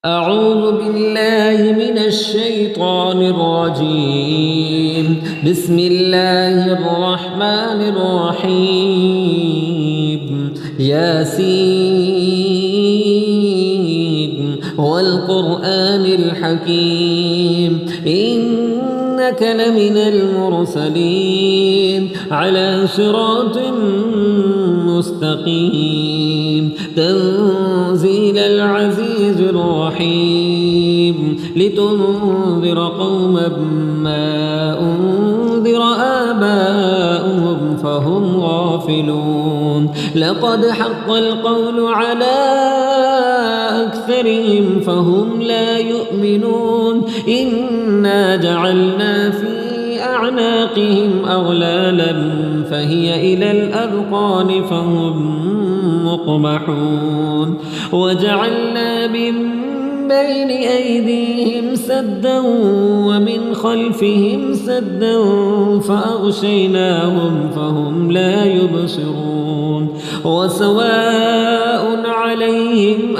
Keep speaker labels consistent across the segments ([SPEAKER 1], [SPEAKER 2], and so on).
[SPEAKER 1] أعوذ بالله من الشيطان الرجيم. بسم الله الرحمن الرحيم. ياسين والقرآن الحكيم إنك لمن المرسلين على صراط مستقيم تنزيل العزيز الرحيم لتنذر قوما ما أنذر آباؤهم فهم غافلون لقد حق القول على أكثرهم فهم لا يؤمنون إنا جعلنا في أعناقهم أغلالا فهي إلى الأذقان فهم مقمحون وجعلنا من بين أيديهم سدا ومن خلفهم سدا فأغشيناهم فهم لا يبصرون وسواء عليهم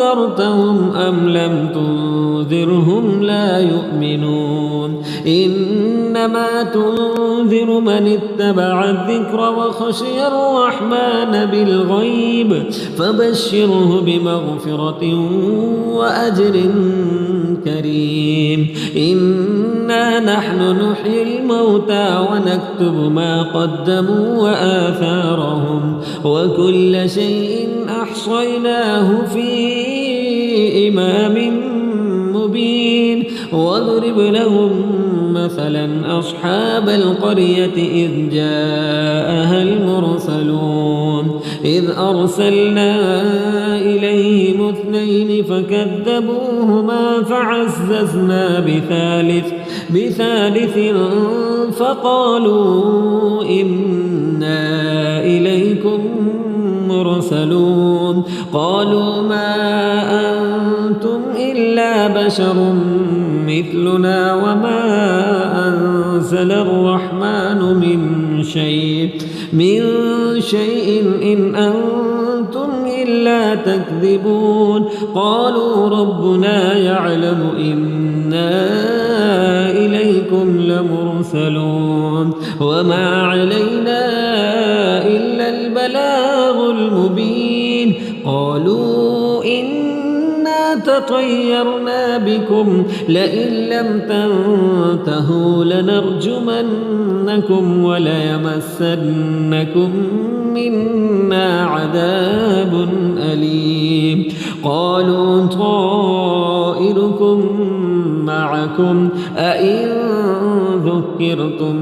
[SPEAKER 1] أنذرتهم أم لم تنذرهم لا يؤمنون إنما تنذر من اتبع الذكر وخشي الرحمن بالغيب فبشره بمغفرة وأجر كريم إنا نحن نحيي الموتى ونكتب ما قدموا وآثارهم وكل شيء أحصيناه في إمام مبين واضرب لهم مثلا أصحاب القرية إذ جاءها المرسلون إذ أرسلنا إليهم اثنين فكذبوهما فعززنا بثالث فقالوا إنا إليكم مرسلون قالوا ما أنتم إلا بشر مثلنا وما أنزل الرحمن من شيء إن أنتم إلا تكذبون قالوا ربنا يعلم إنا إليكم لمرسلون وما علينا إلا البلاغ المبين قالوا إنا تطيرنا بكم لئن لم تنتهوا لنرجمنكم وليمسنكم منا عذاب أليم قالوا طائركم معكم أئن ذكرتم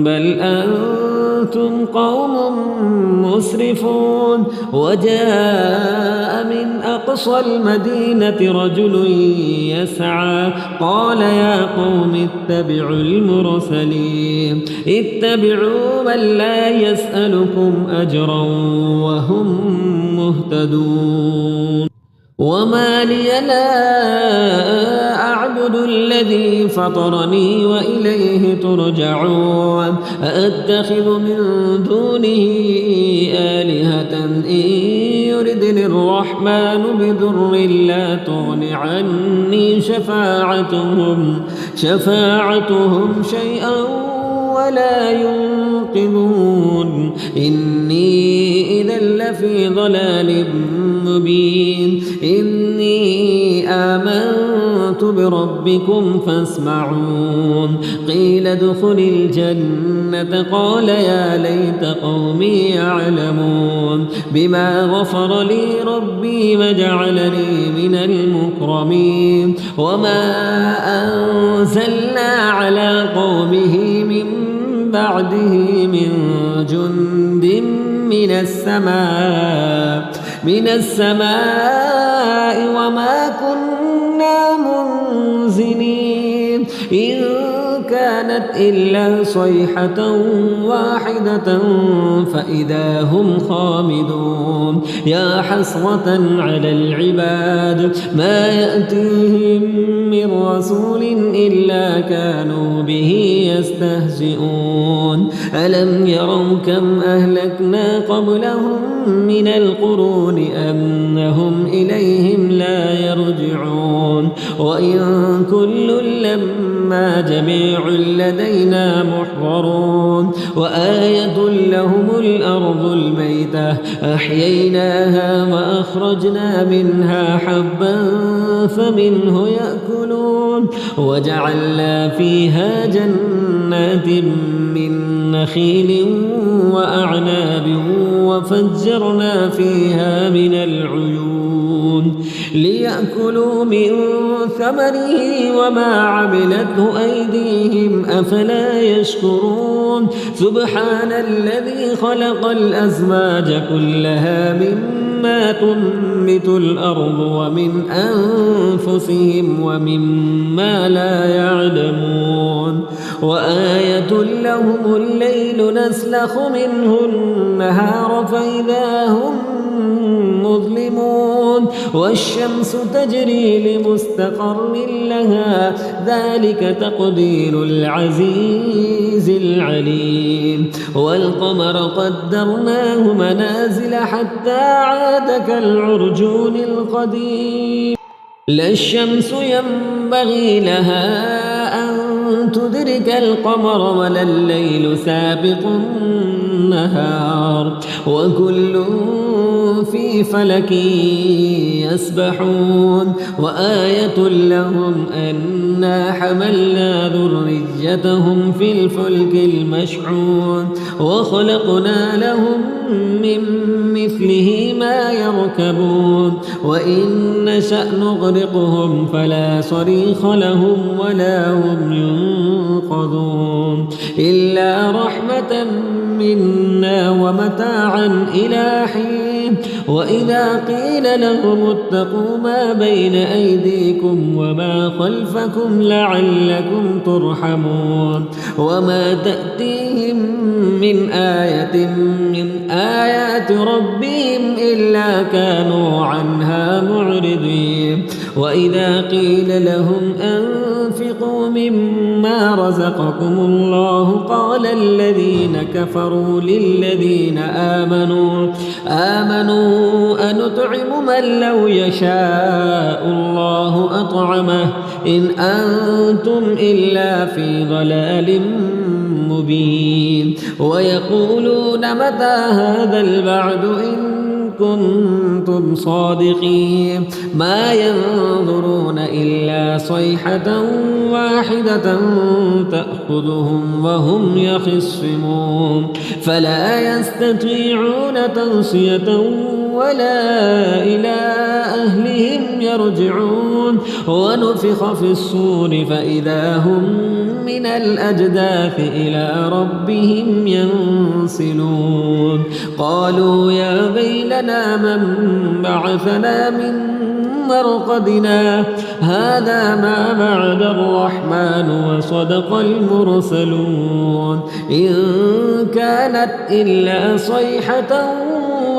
[SPEAKER 1] بل أنتم قوم مسرفون وجاء من أقصى المدينة رجل يسعى قال يا قوم اتبعوا المرسلين اتبعوا من لا يسألكم أجرا وهم مهتدون وما لي لا أعبد الذي فطرني وإليه ترجعون أأتخذ من دونه آلهة إن يردني الرحمن بضر لا تغن عني شفاعتهم شيئا ولا ينقذون إني إذا لفي ضلال مبين إني آمنت بربكم فاسمعون قيل ادخل الجنة قال يا ليت قومي يعلمون بما غفر لي ربي وجعلني من المكرمين وما أنزلنا على قومه من بعده من جند من السماء وما كنا منزلين إن كانت إلا صيحة واحدة فإذا هم خامدون يا حسرة على العباد ما يأتيهم من رسول إلا كانوا به يستهزئون ألم يروا كم أهلكنا قبلهم من القرون أنهم إليهم لا يرجعون وإن كل لما جميع لدينا محضرون وآية لهم الأرض الميتة أحييناها وأخرجنا منها حبا فمنه يأكلون وجعلنا فيها جنات من نخيل وأعناب وفجرنا فيها من العيون ليأكلوا من ثمره وما عملته أيديهم أفلا يشكرون سبحان الذي خلق الأزواج كلها مما تنبت الأرض ومن أنفسهم ومما لا يعلمون وآية لهم الليل نسلخ منه النهار فإذا هم مظلمون والشمس تجري لمستقر لها ذلك تقدير العزيز العليم والقمر قدرناه منازل حتى عاد كالعرجون القديم لا الشمس ينبغي لها أن تدرك القمر ولا الليل سابق النهار وكل في فلك يسبحون وآية لهم أنا حملنا ذريتهم في الفلك المشحون وخلقنا لهم من مثله ما يركبون وإن نشأ نغرقهم فلا صريخ لهم ولا هم ينقذون إلا رحمة منا ومتاعا إلى حين وإذا قيل لهم اتقوا ما بين أيديكم وما خلفكم لعلكم ترحمون وما تأتيهم من آية من آيات ربهم إلا كانوا عنها معرضين وإذا قيل لهم أنفقوا مما رزقكم الله قال الذين كفروا للذين آمنوا أنطعم من لو يشاء الله أطعمه إن أنتم إلا في ضلال مبين ويقولون متى هذا البعد إن كنتم صادقين ما ينظرون إلا صيحة واحدة تأخذهم وهم يخصمون فلا يستطيعون توصية ولا إلى أهلهم يرجعون ونفخ في الصور فإذا هم من الأجداث إلى ربهم ينسلون قالوا يا ويلنا من بعثنا من مرقدنا هذا ما وعد الرحمن وصدق المرسلون إن كانت إلا صيحة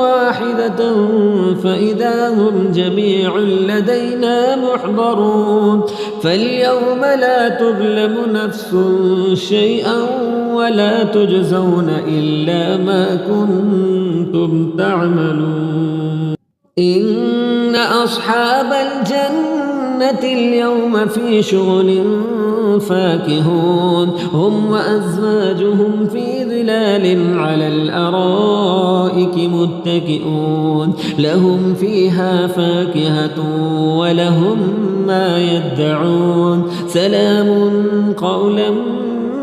[SPEAKER 1] واحدة فإذا هم جميع لدينا محضرون فاليوم لا تظلم نفس شيئا ولا تجزون إلا ما كنتم تعملون إن أصحاب الجنة اليوم في شغل فاكهون هم وأزواجهم في ظلال على الأرائك متكئون لهم فيها فاكهة ولهم ما يدعون سلام قولا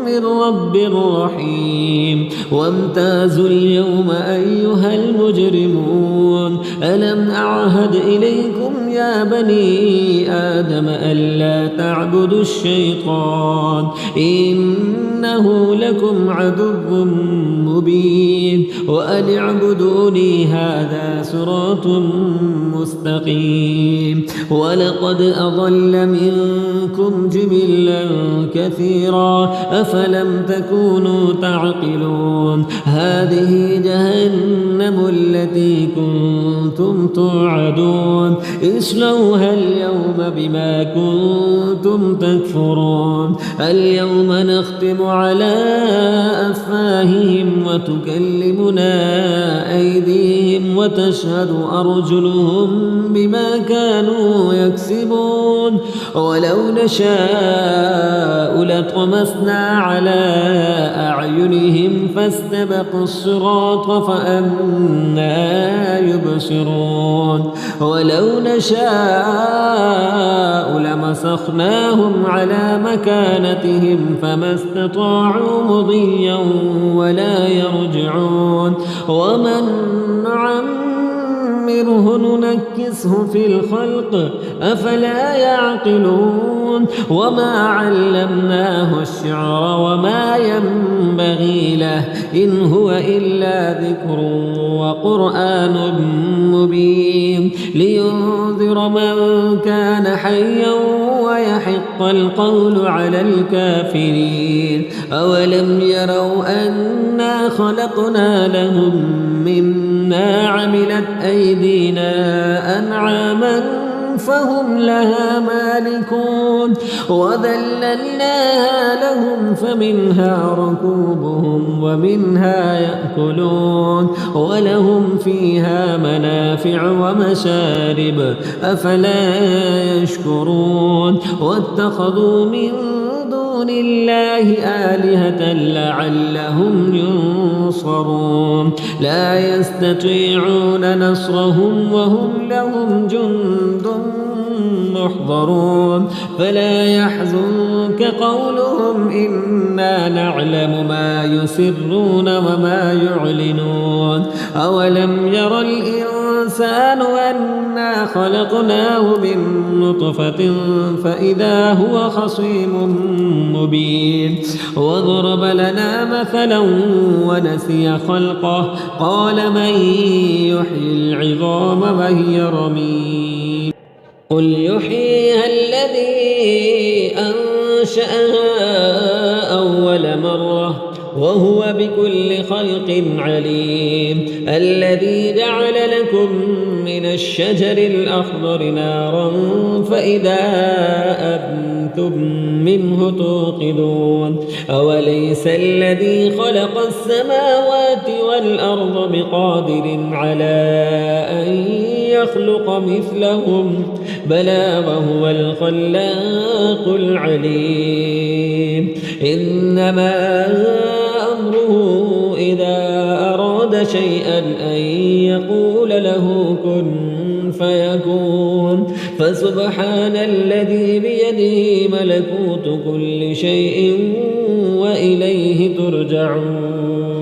[SPEAKER 1] من رب رحيم وامتازوا اليوم أيها المجرمون ألم أعهد إليكم يا بني آدم ألا تعبدوا الشيطان إنه لكم عدو مبين وأن اعبدوني هذا صراط مستقيم ولقد أضل منكم جبلا كثيرا أفلم تكونوا تعقلون هذه جهنم التي كنتم توعدون اصلوها اليوم بما كنتم تكفرون اليوم نختم على أفواههم وتكلمنا أيديهم وتشهد أرجلهم بما كانوا يكسبون ولو نشاء لطمسنا على أعينهم فاستبقوا الصراط فأنى يبصرون ولو نشاء لمسخناهم على مكانتهم فما استطاعوا مضيا ولا يرجعون ومن نعمره ننكسه في الخلق أفلا يعقلون وما علمناه الشعر وما ينبغي له إن هو إلا ذكر وقرآن مبين لينذر من كان حيا ويحق القول على الكافرين أولم يروا أنا خلقنا لهم مما عملت أيدينا أنعاما فهم لها مالكون وذللناها لهم فمنها ركوبهم ومنها يأكلون ولهم فيها منافع ومشارب أفلا يشكرون واتخذوا من دون الله آلهة لعلهم ينصرون لا يستطيعون نصرهم وهم لهم جند محضرون فلا يحزنك قولهم إنا نعلم ما يسرون وما يعلنون أولم ير الإنسان أنا خلقناه من نطفة فإذا هو خصيم مبين وضرب لنا مثلا ونسي خلقه قال من يحيي العظام وهي رميم قل يحييها الذي أنشأها أول مرة وهو بكل خلق عليم الذي جعل لكم من الشجر الأخضر نارا فإذا أنتم منه توقدون أوليس الذي خلق السماوات والأرض بقادر على أن يخلق مثلهم بلى وهو الخلاق العليم إنما أمره إذا أراد شيئا أن يقول له كن فيكون فسبحان الذي بيده ملكوت كل شيء وإليه ترجعون